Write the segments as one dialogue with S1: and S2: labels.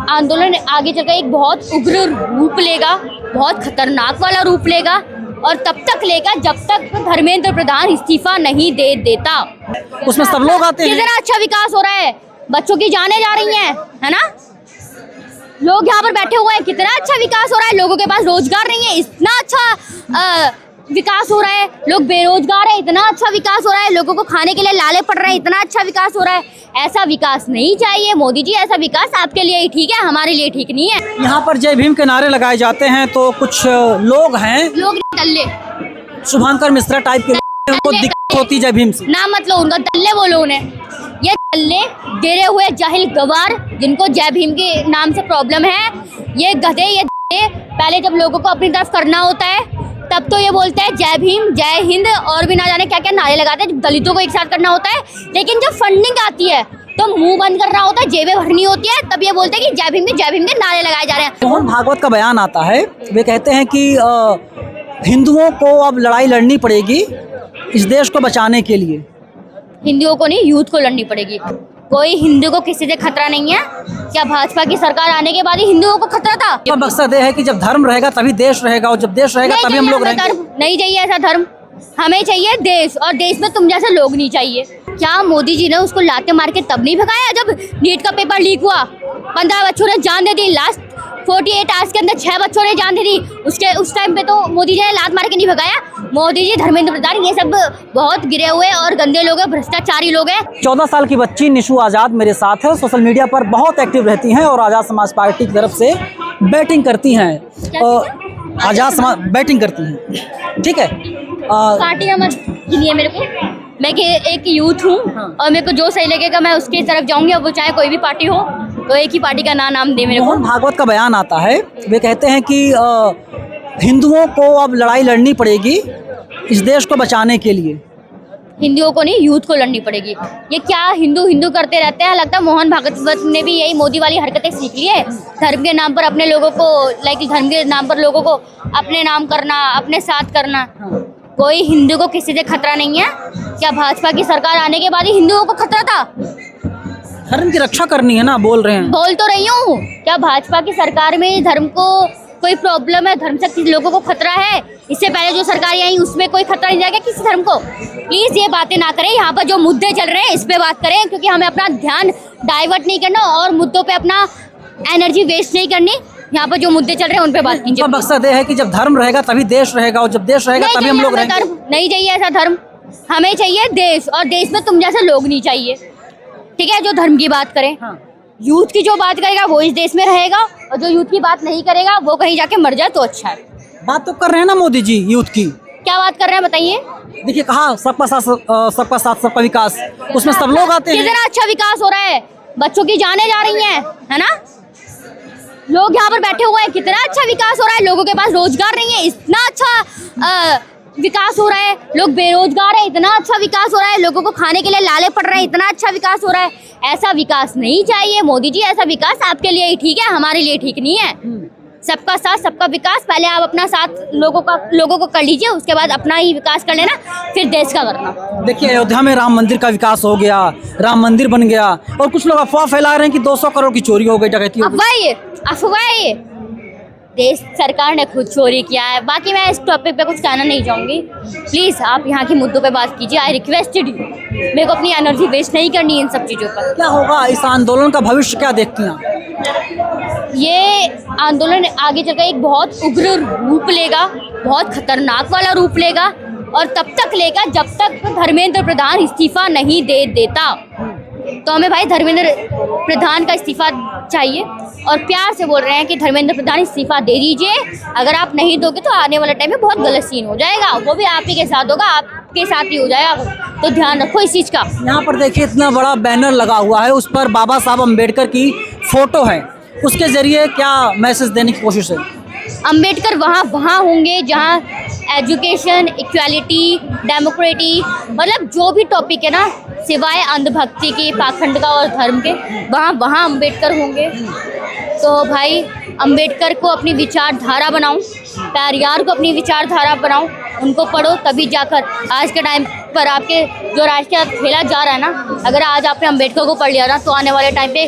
S1: आंदोलन आगे चलकर एक बहुत उग्र रूप लेगा, बहुत खतरनाक वाला रूप लेगा और तब तक लेगा जब तक धर्मेंद्र प्रधान इस्तीफा नहीं दे देता।
S2: उसमें सब लोग आते हैं।
S1: कितना अच्छा विकास हो रहा है, बच्चों की जानें जा रही हैं, है ना। लोग यहाँ पर बैठे हुए हैं, कितना अच्छा विकास हो रहा है। लोगों के पास रोजगार नहीं है, इतना अच्छा विकास हो रहा है। लोग बेरोजगार है, इतना अच्छा विकास हो रहा है। लोगों को खाने के लिए लाले पड़ रहे हैं, इतना अच्छा विकास हो रहा है। ऐसा विकास नहीं चाहिए मोदी जी, ऐसा विकास आपके लिए ही ठीक है, हमारे लिए ठीक नहीं है।
S2: यहाँ पर जय भीम के नारे लगाए जाते हैं तो कुछ लोग हैं,
S1: लोग दल्ले,
S2: शुभंकर मिश्रा टाइप के लोग, उनको दिक्कत होती जय भीम से।
S1: ना मतलब उनका दल्ले बोलो उन्हें, ये दल्ले गिरे हुए जाहिल गवार जिनको जय भीम के नाम से प्रॉब्लम है, ये गधे, ये पहले जब लोगों को अपनी तरफ करना होता है तब तो ये बोलते हैं जय भीम, जय हिंद और भी ना जाने क्या क्या नारे लगाते हैं। जब दलितों को एक साथ करना होता है, लेकिन जब फंडिंग आती है तो मुंह बंद करना होता है, जेबें भरनी होती है, तब ये बोलते हैं कि जय भीम के नारे लगाए जा रहे हैं।
S2: मोहन भागवत का बयान आता है, वे कहते हैं कि हिंदुओं को अब लड़ाई लड़नी पड़ेगी इस देश को बचाने के लिए।
S1: हिंदुओं को नहीं, यूथ को लड़नी पड़ेगी। कोई हिंदू को किसी से खतरा नहीं है। क्या भाजपा की सरकार आने के बाद ही हिंदुओं को खतरा था?
S2: तो मकसद ये है कि जब धर्म रहेगा तभी देश रहेगा, और जब देश रहेगा तभी हम लोग रहेंगे।
S1: नहीं चाहिए ऐसा धर्म, हमें चाहिए देश, और देश में तुम जैसे लोग नहीं चाहिए। क्या मोदी जी ने उसको लाते मार के तब नहीं भगाया जब नीट का पेपर लीक हुआ? 15 बच्चों ने जान दे दी, लास्ट 48 आवर्स के अंदर 6 बच्चों ने जान दे दी। उस टाइम पे तो मोदी जी ने लात मार के नहीं भगाया। मोदी जी, धर्मेंद्र प्रधान, ये सब बहुत गिरे हुए और गंदे लोग हैं, भ्रष्टाचारी लोग हैं।
S2: 14 साल की बच्ची निशु आज़ाद मेरे साथ है, सोशल मीडिया पर बहुत एक्टिव रहती हैं और आज़ाद समाज पार्टी की तरफ से बैटिंग करती हैं। आज़ाद समाज बैटिंग करती हैं, ठीक है।
S1: पार्टी का मत गिनिए मेरे को, मैं एक यूथ हूँ और मेरे को जो सही लगेगा मैं उसकी तरफ जाऊंगी, अब वो चाहे कोई भी पार्टी हो, तो एक ही पार्टी का नाम दे मेरे को।
S2: मोहन भागवत का बयान आता है, वे कहते हैं कि हिंदुओं को अब लड़ाई लड़नी पड़ेगी इस देश को बचाने के लिए।
S1: हिंदुओं को नहीं, यूथ को लड़नी पड़ेगी। ये क्या हिंदू हिंदू करते रहते हैं। लगता है मोहन भागवत ने भी यही मोदी वाली हरकतें सीख ली है। धर्म के नाम पर अपने लोगों को, धर्म के नाम पर लोगों को अपने नाम करना, अपने साथ करना। कोई हिंदू को किसी से खतरा नहीं है। क्या भाजपा की सरकार आने के बाद ही हिंदुओं को खतरा था?
S2: धर्म की रक्षा करनी है ना, बोल रहे हैं।
S1: बोल तो रही हूँ, क्या भाजपा की सरकार में धर्म को कोई प्रॉब्लम है? धर्म से किसी लोगों को खतरा है? इससे पहले जो सरकार आई उसमें कोई खतरा नहीं जाएगा किसी धर्म को? प्लीज ये बातें ना करें। यहाँ पर जो मुद्दे चल रहे हैं इस पे बात करें, क्योंकि हमें अपना ध्यान डाइवर्ट नहीं करना और मुद्दों पे अपना एनर्जी वेस्ट नहीं करनी। यहाँ पर जो मुद्दे चल रहे हैं उन पे बात कीजिए।
S2: मकसद ये है कि जब धर्म रहेगा तभी देश रहेगा, और जब देश रहेगा तभी हम लोग रहेंगे।
S1: नहीं चाहिए ऐसा धर्म, हमें चाहिए देश, और देश में तुम जैसे लोग नहीं चाहिए, ठीक है। जो धर्म की बात करें, यूथ की जो बात करेगा वो इस देश में रहेगा, और जो यूथ की बात नहीं करेगा वो कहीं जाके मर जाए तो अच्छा है।
S2: बात तो कर रहे हैं ना मोदी जी यूथ की।
S1: क्या बात कर रहे हैं बताइए?
S2: देखिए, कहा सबका साथ सबका विकास, उसमें सब लोग आते हैं।
S1: कितना अच्छा विकास हो रहा है, बच्चों की जानें जा रही हैं, है ना। लोग यहाँ पर बैठे हुए हैं, कितना अच्छा विकास हो रहा है। लोगों के पास रोजगार नहीं है, इतना अच्छा विकास हो रहा है। लोग बेरोजगार है, इतना अच्छा विकास हो रहा है। लोगों को खाने के लिए लाले पड़ रहे हैं, इतना अच्छा विकास हो रहा है। ऐसा विकास नहीं चाहिए मोदी जी, ऐसा विकास आपके लिए ही ठीक है, हमारे लिए ठीक नहीं है। सबका साथ सबका विकास, पहले आप अपना साथ लोगों को कर लीजिए, उसके बाद अपना ही विकास कर लेना, फिर देश का करना। देखिए,
S2: अयोध्या में राम मंदिर का विकास हो गया, राम मंदिर बन गया, और कुछ लोग अफवाह फैला रहे हैं कि 200 करोड़ की चोरी हो गई, डकैती हो गई।
S1: अफवाह देश सरकार ने खुद चोरी किया है। बाकी मैं इस टॉपिक पे कुछ कहना नहीं चाहूँगी। प्लीज़ आप यहाँ के मुद्दों पे बात कीजिए, आई रिक्वेस्टेड यू। मेरे को अपनी एनर्जी वेस्ट नहीं करनी है इन सब चीज़ों पर।
S2: क्या होगा इस आंदोलन का भविष्य, क्या देखती हैं?
S1: ये आंदोलन आगे चलकर एक बहुत उग्र रूप लेगा, बहुत खतरनाक वाला रूप लेगा, और तब तक लेगा जब तक धर्मेंद्र प्रधान इस्तीफा नहीं दे देता। तो हमें भाई धर्मेंद्र प्रधान का इस्तीफा चाहिए, और प्यार से बोल रहे हैं कि धर्मेंद्र प्रधान इस्तीफा दे दीजिए। अगर आप नहीं दोगे तो आने वाले टाइम में बहुत गलत सीन हो जाएगा, वो भी आप ही के साथ होगा, आपके साथ ही हो जाएगा, तो ध्यान रखो इस चीज़ का।
S2: यहाँ पर देखिए, इतना बड़ा बैनर लगा हुआ है, उस पर बाबा साहब अम्बेडकर की फोटो है, उसके जरिए क्या मैसेज देने की कोशिश है?
S1: अम्बेडकर वहाँ होंगे जहाँ एजुकेशन, इक्वालिटी, डेमोक्रेटी, मतलब जो भी टॉपिक है ना, सिवाय अंधभक्ति के, पाखंड का और धर्म के, वहाँ अम्बेडकर होंगे। तो भाई अम्बेडकर को अपनी विचारधारा बनाऊं, पेरियार को अपनी विचारधारा बनाऊं, उनको पढ़ो, तभी जाकर आज के टाइम पर आपके जो राष्ट्र का खेला जा रहा है ना, अगर आज आपने अम्बेडकर को पढ़ लिया ना, तो आने वाले टाइम पे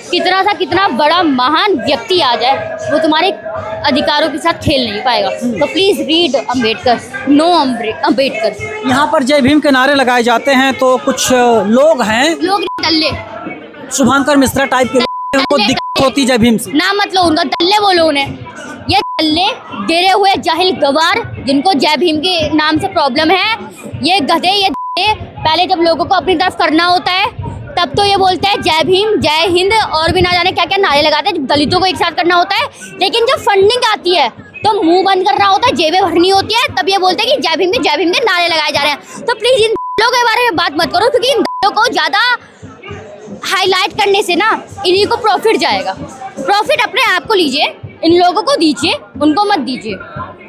S1: कितना बड़ा महान व्यक्ति आ जाए, वो तुम्हारे अधिकारों के साथ खेल नहीं पाएगा। तो please read Ambedkar, no Ambedkar.
S2: यहाँ पर जय भीम के नारे लगाए जाते हैं, तो कुछ लोग हैं,
S1: लोग दल्ले
S2: शुभंकर मिश्रा टाइप के लोग, उनको दिक्कत होती जय भीम से।
S1: ना मतलब उनका दल्ले बोलो उन्हें, ये दल्ले गिरे हुए जाहिल गवार जिनको जय भीम के नाम से प्रॉब्लम है, ये गधे, ये पहले जब लोगों को अपनी तरफ करना होता है तब तो ये बोलते हैं जय भीम, जय हिंद और भी ना जाने क्या क्या नारे लगाते हैं। जब दलितों को एक साथ करना होता है, लेकिन जब फंडिंग आती है तो मुंह बंद करना होता है, जेबें भरनी होती है, तब ये बोलते हैं कि जय भीम के नारे लगाए जा रहे हैं। तो प्लीज इन लोगों के बारे में बात मत करो, क्योंकि इन लोगों को ज्यादा हाईलाइट करने से ना इन्हीं को प्रॉफिट जाएगा। प्रॉफिट अपने आप को लीजिए, इन लोगों को दीजिए, उनको मत दीजिए।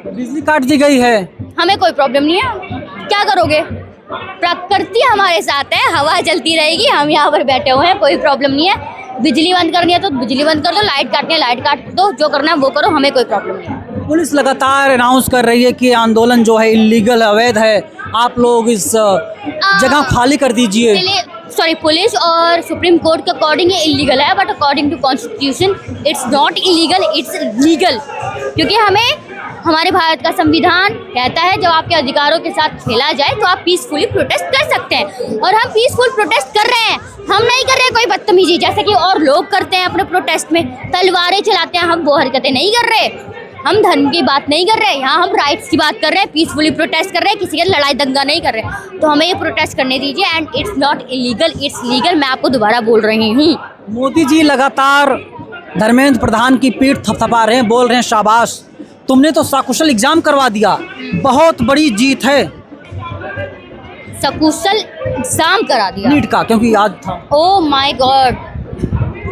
S2: बिजली काट दी गई है,
S1: हमें कोई प्रॉब्लम नहीं है, क्या करोगे? प्रकृति हमारे साथ है, हवा चलती रहेगी, हम यहाँ पर बैठे हुए हैं, कोई प्रॉब्लम नहीं है। बिजली बंद करनी है तो बिजली बंद कर दो, लाइट काटनी है लाइट काट दो, जो करना है वो करो, हमें कोई प्रॉब्लम नहीं है।
S2: पुलिस लगातार अनाउंस कर रही है कि आंदोलन जो है इलीगल, अवैध है, आप लोग इस जगह खाली कर दीजिए।
S1: सॉरी, पुलिस और सुप्रीम कोर्ट के अकॉर्डिंग ये इलीगल है, but according to constitution it's not illegal, it's legal. क्योंकि हमारे भारत का संविधान कहता है जब आपके अधिकारों के साथ खेला जाए तो आप पीसफुली प्रोटेस्ट कर सकते हैं, और हम पीसफुल प्रोटेस्ट कर रहे हैं। हम नहीं कर रहे हैं कोई बदतमीजी जैसे कि और लोग करते हैं अपने प्रोटेस्ट में, तलवारें चलाते हैं, हम वो हरकतें नहीं कर रहे। हम धर्म की बात नहीं कर रहे, यहाँ हम राइट्स की बात कर रहे हैं, पीसफुली प्रोटेस्ट कर रहे हैं, किसी के लड़ाई दंगा नहीं कर रहे। तो हमें ये प्रोटेस्ट करने दीजिए, and it's not illegal, it's legal. मैं आपको दोबारा बोल रही हूँ।
S2: मोदी जी लगातार धर्मेंद्र प्रधान की पीठ थपथपा रहे हैं, बोल रहे हैं शाबाश, तुमने तो सकुशल एग्जाम करवा दिया, बहुत बड़ी जीत है।
S1: सकुशल एग्जाम करा दिया
S2: नीट का, क्योंकि आज था।
S1: ओह माय गॉड,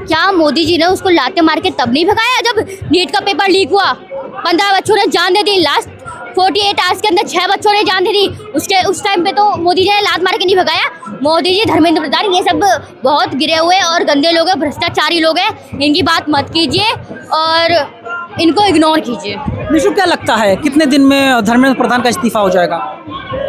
S1: क्या मोदी जी ने उसको लाते मार के तब नहीं भगाया जब नीट का पेपर लीक हुआ? 15 बच्चों ने जान दे दी, लास्ट 48 आवर्स के अंदर 6 बच्चों ने जान दे दी। उस टाइम पे तो मोदी जी ने लात मार के नहीं भगाया। मोदी जी, धर्मेंद्र प्रधान, ये सब बहुत गिरे हुए और गंदे लोग हैं, भ्रष्टाचारी लोग हैं, इनकी बात मत कीजिए और इनको इग्नोर कीजिए।
S2: निशु, क्या लगता है कितने दिन में धर्मेंद्र प्रधान का इस्तीफा हो जाएगा?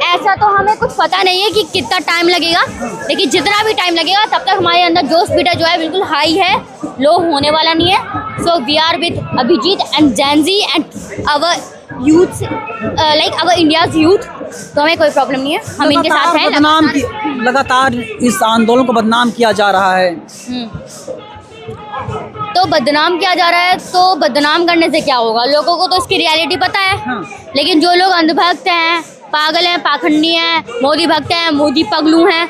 S1: ऐसा तो हमें कुछ पता नहीं है कि कितना टाइम लगेगा, लेकिन जितना भी टाइम लगेगा तब तक हमारे अंदर जोश बीटा जो है बिल्कुल हाई है, लो होने वाला नहीं है। So we are with Abhijeet and Gen Z and our youth, like our India's youth. तो हमें कोई प्रॉब्लम नहीं है, हम इनके साथ हैं।
S2: लगातार इस आंदोलन को बदनाम किया जा रहा है।
S1: तो बदनाम किया जा रहा है, तो बदनाम करने से क्या होगा? लोगों को तो इसकी रियलिटी पता है।
S2: हाँ।
S1: लेकिन जो लोग अंधभक्त हैं, पागल हैं, पाखंडी हैं, मोदी भक्त हैं, मोदी पगलू हैं,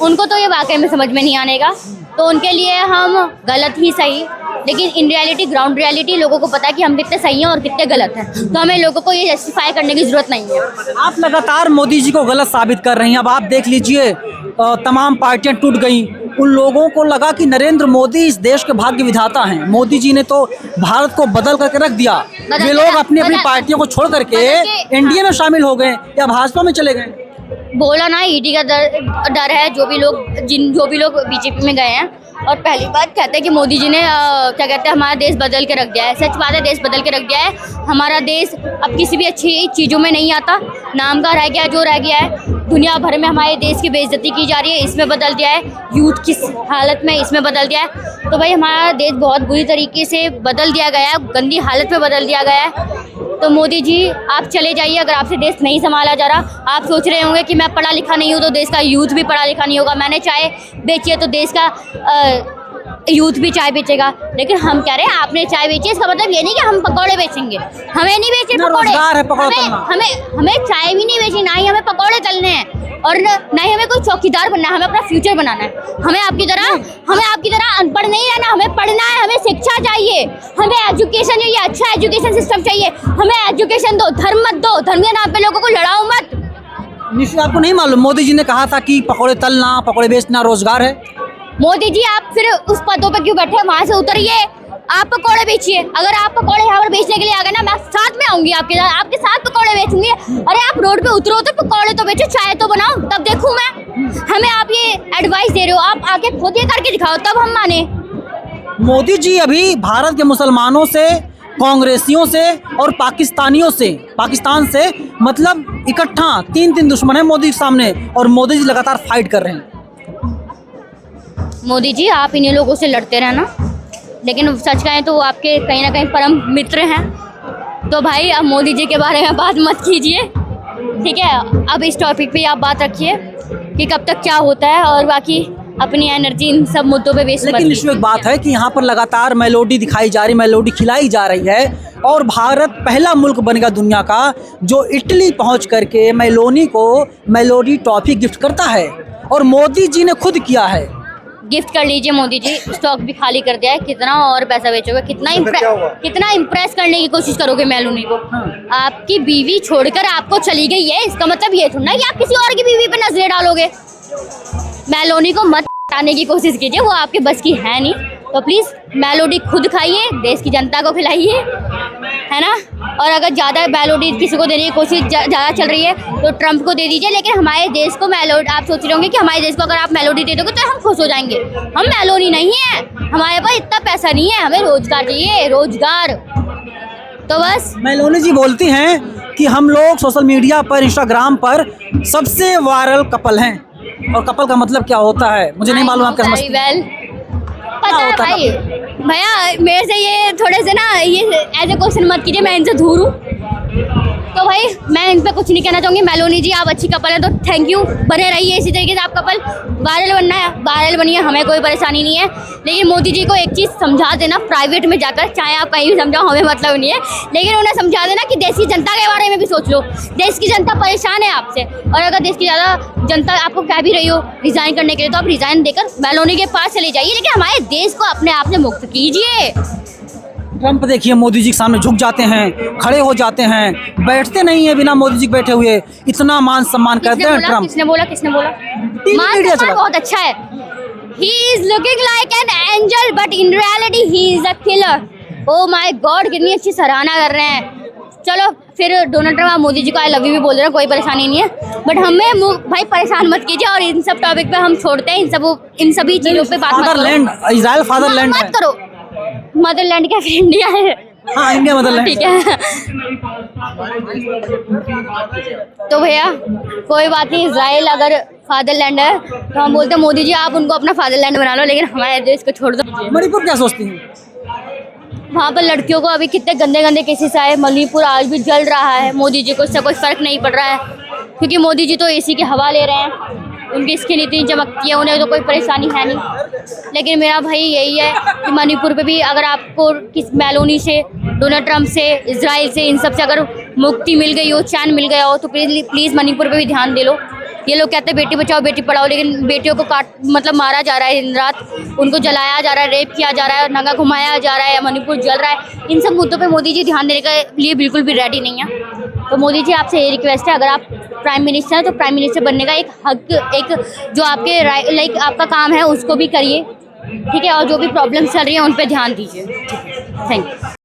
S1: उनको तो ये वाकई में समझ में नहीं आने का। तो उनके लिए हम गलत ही सही, लेकिन इन रियलिटी, ग्राउंड रियलिटी, लोगों को पता है कि हम कितने सही हैं और कितने गलत हैं। तो हमें लोगों को ये जस्टिफाई करने की ज़रूरत नहीं है।
S2: आप लगातार मोदी जी को गलत साबित कर रही हैं। अब आप देख लीजिए, तमाम पार्टियां टूट गई। उन लोगों को लगा कि नरेंद्र मोदी इस देश के भाग्य विधाता हैं। मोदी जी ने तो भारत को बदल करके रख दिया। वे लोग अपनी अपनी पार्टियों को छोड़ करके एनडीए में शामिल हो गए या भाजपा में चले गए।
S1: बोला ना, ईडी का डर है। जो भी लोग बीजेपी में गए हैं, और पहली बात कहते हैं कि मोदी जी ने क्या कहते हैं, हमारा देश बदल के रख दिया है। सच बात है, देश बदल के रख दिया है। हमारा देश अब किसी भी अच्छी चीज़ों में नहीं आता, नाम का रह गया, जो रह गया है। दुनिया भर में हमारे देश की बेइज्जती की जा रही है, इसमें बदल दिया है। यूथ किस हालत में, इसमें बदल दिया है। तो भाई हमारा देश बहुत बुरी तरीके से बदल दिया गया है, गंदी हालत में बदल दिया गया है। तो मोदी जी, आप चले जाइए अगर आपसे देश नहीं संभाला जा रहा। आप सोच रहे होंगे कि मैं पढ़ा लिखा नहीं हूँ तो देश का यूथ भी पढ़ा लिखा नहीं होगा, मैंने चाय बेची है तो देश का यूथ भी चाय बेचेगा। लेकिन हम कह रहे हैं आपने चाय बेची, इसका मतलब ये नहीं कि हम पकौड़े बेचेंगे। हमें नहीं बेचे पकौड़े, हमें चाय भी नहीं बेची, ना ही हमें पकौड़े तलने हैं, और ना ही हमें कोई चौकीदार बनना है। हमें अपना फ्यूचर बनाना है। हमें आपकी तरह अनपढ़ नहीं रहना, हमें पढ़ना है, हमें शिक्षा चाहिए, हमें एजुकेशन चाहिए, अच्छा एजुकेशन सिस्टम चाहिए। हमें एजुकेशन दो, धर्म मत दो, धर्म के नाम पे लोगों को लड़ाओ मत।
S2: निश्चित आपको नहीं मालूम, मोदी जी ने कहा था कि पकौड़े तलना, पकौड़े बेचना रोजगार है।
S1: मोदी जी, आप फिर उस पदों पे क्यों बैठे हैं? वहाँ से उतरिए, आप पकौड़े बेचिए। अगर आप पकौड़े यहाँ पर बेचने के लिए आ गए ना, मैं साथ में आऊंगी आपके साथ पकौड़े बेचूंगी। अरे आप रोड पे उतरो तो पकौड़े तो बेचो, चाय तो बनाओ, तब देखूं मैं। हमें आप ये एडवाइस दे रहे हो, आप आके खुद ये करके दिखाओ, तब हम माने।
S2: मोदी जी अभी भारत के मुसलमानों से, कांग्रेसियों से और पाकिस्तानियों से, पाकिस्तान से मतलब इकट्ठा 3 दुश्मन है मोदी के सामने, और मोदी जी लगातार फाइट कर रहे हैं।
S1: मोदी जी, आप इन्हीं लोगों से लड़ते रहना। लेकिन सच कहें तो वो आपके कहीं ना कहीं परम मित्र हैं। तो भाई अब मोदी जी के बारे में बात मत कीजिए, ठीक है। अब इस टॉपिक पे आप बात रखिए कि कब तक क्या होता है, और बाकी अपनी एनर्जी इन सब मुद्दों पे वेस्ट मत
S2: लेकिन इसमें एक बात है कि यहाँ पर लगातार मेलोडी दिखाई जा रही, मेलोडी खिलाई जा रही है, और भारत पहला मुल्क बनेगा दुनिया का जो इटली पहुँच करके मेलोनी को मेलोडी ट्रॉफी गिफ्ट करता है, और मोदी जी ने खुद किया है।
S1: गिफ्ट कर लीजिए मोदी जी, स्टॉक भी खाली कर दिया है, कितना और पैसा बेचोगे, कितना इम्प्रेस करने की कोशिश करोगे मेलोनी को। आपकी बीवी छोड़कर आपको चली गई है, इसका मतलब ये थोड़ा ना कि आप किसी और की बीवी पे नजरें डालोगे। मेलोनी को मत हटाने की कोशिश कीजिए, वो आपके बस की है नहीं। तो प्लीज़ मेलोडी खुद खाइए, देश की जनता को खिलाइए, है ना। और अगर ज़्यादा मेलोडी किसी को देने की कोशिश ज़्यादा चल रही है तो ट्रम्प को दे दीजिए, लेकिन हमारे देश को मेलोडी, आप सोच रहे होंगे कि हमारे देश को अगर आप मेलोडी दे दोगे तो हम खुश हो जाएंगे। हम मेलोडी नहीं है, हमारे पास इतना पैसा नहीं है, हमें रोजगार चाहिए, रोजगार। तो बस
S2: मेलोनी जी बोलती हैं कि हम लोग सोशल मीडिया पर, इंस्टाग्राम पर सबसे वायरल कपल हैं, और कपल का मतलब क्या होता है मुझे नहीं मालूम, आप क्या समझते हैं?
S1: पता है भाई, भैया मेरे से ये थोड़े से ना ये ऐसे क्वेश्चन मत कीजिए, मैं इनसे दूर हूँ। तो भाई मैं इन पे कुछ नहीं कहना चाहूँगी। मेलोनी जी आप अच्छी कपल है तो थैंक यू, बने रहिए इसी तरीके से। आप कपल वायरल बनना है, वायरल बनिए, हमें कोई परेशानी नहीं है। लेकिन मोदी जी को एक चीज़ समझा देना प्राइवेट में जाकर, चाहे आप कहीं भी समझाओ, हमें मतलब नहीं है, लेकिन उन्हें समझा देना कि देश की जनता के बारे में भी सोच लो। देश की जनता परेशान है आपसे, और अगर देश की ज़्यादा जनता आपको कह भी रही हो रिज़ाइन करने के लिए, तो आप रिज़ाइन देकर मेलोनी के पास चले जाइए, लेकिन हमारे देश को अपने आप से मुक्त कीजिए।
S2: ट्रम्प देखिए मोदी जी के सामने झुक जाते हैं, खड़े हो जाते हैं, बैठते नहीं है बिना मोदी जी के बैठे हुए, इतना मान सम्मान करते हैं ट्रम्प।
S1: किसने बोला मान सम्मान बहुत अच्छा है। He is looking like an angel, but in reality he is a killer. Oh my God, कितनी अच्छी सराहना कर रहे हैं। चलो फिर डोनाल्ड ट्रम्प आप मोदी जी को आई लव यू भी बोल रहे हैं, कोई परेशानी नहीं है, बट हमें भाई परेशान मत कीजिए, और इन सब टॉपिक पे हम छोड़ते हैं, इन सभी चीज़ों पे बात मत करो।
S2: फादरलैंड, इजराइल फादरलैंड
S1: मत करो, मदरलैंड क्या फिर इंडिया है।
S2: हाँ, इंडिया मदरलैंड
S1: ठीक है। तो भैया कोई बात नहीं, इजराइल अगर फादरलैंड है तो हम बोलते हैं मोदी जी आप उनको अपना फादरलैंड बना लो, लेकिन हमारे देश को छोड़ दो।
S2: मणिपुर क्या सोचती हैं?
S1: वहाँ पर लड़कियों को अभी कितने गंदे गंदे केसेस आए, मणिपुर आज भी जल रहा है। मोदी जी को इससे कोई फर्क नहीं पड़ रहा है, क्योंकि मोदी जी तो एसी की हवा ले रहे हैं, उनकी स्किन इतनी चमकती है, उन्हें तो कोई परेशानी है नहीं। लेकिन मेरा भाई यही है कि मणिपुर पे भी अगर आपको किस मेलोनी से, डोनाल्ड ट्रम्प से, इजराइल से, इन सब से अगर मुक्ति मिल गई हो, चैन मिल गया हो, तो प्लीज़ मणिपुर पे भी ध्यान दे लो। ये लोग कहते हैं बेटी बचाओ बेटी पढ़ाओ, लेकिन बेटियों को मारा जा रहा है दिन रात, उनको जलाया जा रहा है, रेप किया जा रहा है, नंगा घुमाया जा रहा है, मणिपुर जल रहा है। इन सब मुद्दों पे मोदी जी ध्यान देने के लिए बिल्कुल भी रेडी नहीं है। तो मोदी जी आपसे ये रिक्वेस्ट है, अगर आप प्राइम मिनिस्टर हैं तो प्राइम मिनिस्टर बनने का एक हक, एक जो आपके लाइक आपका काम है उसको भी करिए, ठीक है, और जो भी प्रॉब्लम्स चल रही है उन पर ध्यान दीजिए। Thank you.